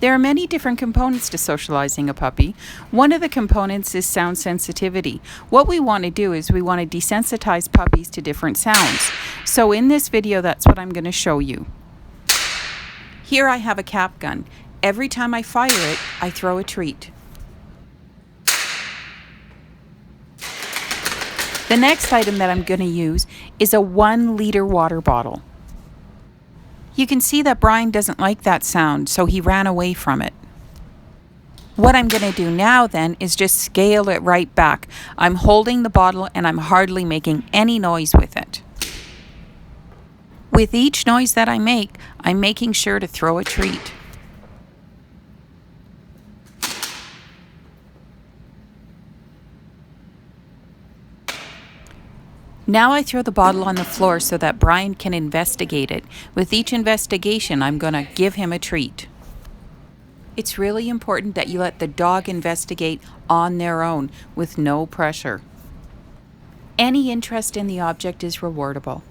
There are many different components to socializing a puppy. One of the components is sound sensitivity. What we want to do is we want to desensitize puppies to different sounds. So in this video, that's what I'm going to show you. Here I have a cap gun. Every time I fire it, I throw a treat. The next item that I'm going to use is a 1-liter water bottle. You can see that Brian doesn't like that sound, so he ran away from it. What I'm going to do now then is just scale it right back. I'm holding the bottle and I'm hardly making any noise with it. With each noise that I make, I'm making sure to throw a treat. Now I throw the bottle on the floor so that Brian can investigate it. With each investigation, I'm going to give him a treat. It's really important that you let the dog investigate on their own with no pressure. Any interest in the object is rewardable.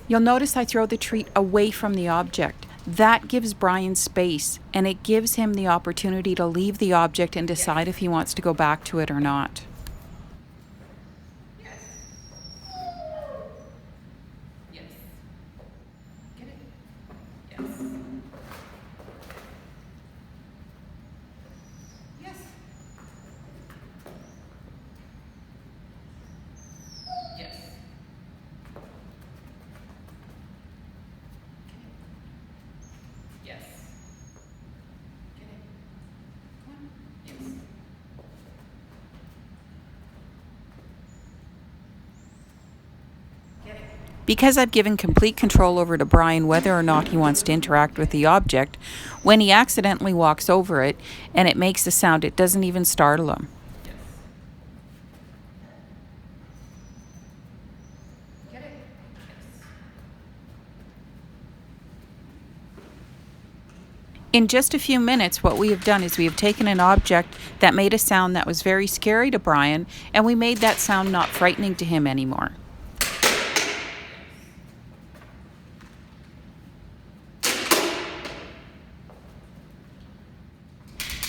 You'll notice I throw the treat away from the object. That gives Brian space, and it gives him the opportunity to leave the object and decide if he wants to go back to it or not. Because I've given complete control over to Brian whether or not he wants to interact with the object, when he accidentally walks over it and it makes a sound, it doesn't even startle him. In just a few minutes, what we have done is we have taken an object that made a sound that was very scary to Brian, and we made that sound not frightening to him anymore.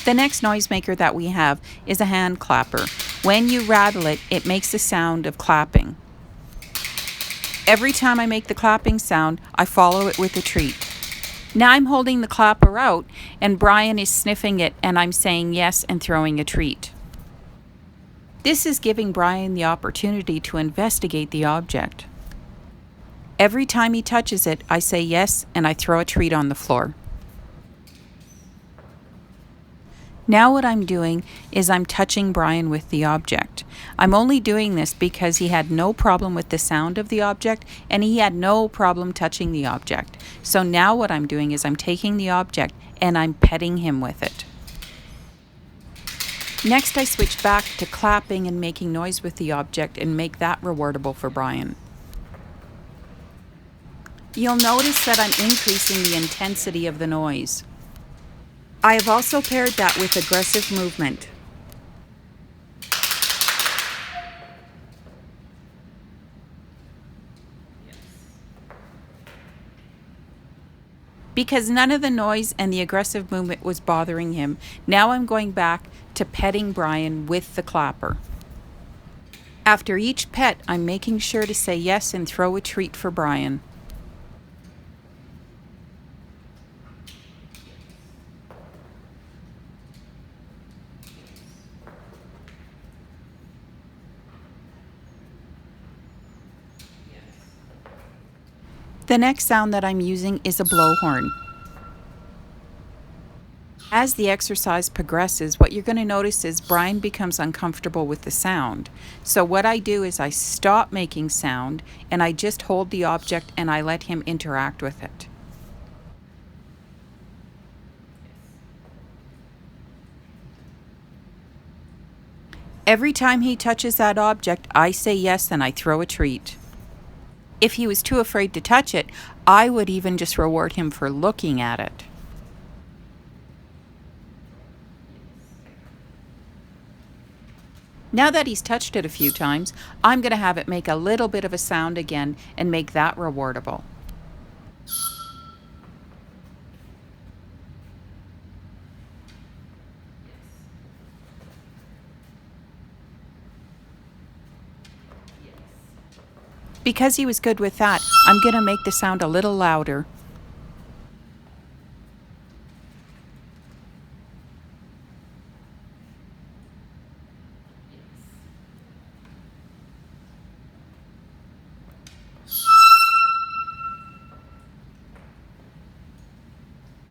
The next noisemaker that we have is a hand clapper. When you rattle it, it makes the sound of clapping. Every time I make the clapping sound, I follow it with a treat. Now I'm holding the clapper out, and Brian is sniffing it, and I'm saying yes and throwing a treat. This is giving Brian the opportunity to investigate the object. Every time he touches it, I say yes and I throw a treat on the floor. Now what I'm doing is I'm touching Brian with the object. I'm only doing this because he had no problem with the sound of the object and he had no problem touching the object. So now what I'm doing is I'm taking the object and I'm petting him with it. Next I switch back to clapping and making noise with the object and make that rewardable for Brian. You'll notice that I'm increasing the intensity of the noise. I have also paired that with aggressive movement. Because none of the noise and the aggressive movement was bothering him, now I'm going back to petting Brian with the clapper. After each pet, I'm making sure to say yes and throw a treat for Brian. The next sound that I'm using is a blowhorn. As the exercise progresses, what you're going to notice is Brian becomes uncomfortable with the sound. So what I do is I stop making sound and I just hold the object and I let him interact with it. Every time he touches that object, I say yes and I throw a treat. If he was too afraid to touch it, I would even just reward him for looking at it. Now that he's touched it a few times, I'm going to have it make a little bit of a sound again and make that rewardable. Because he was good with that, I'm going to make the sound a little louder.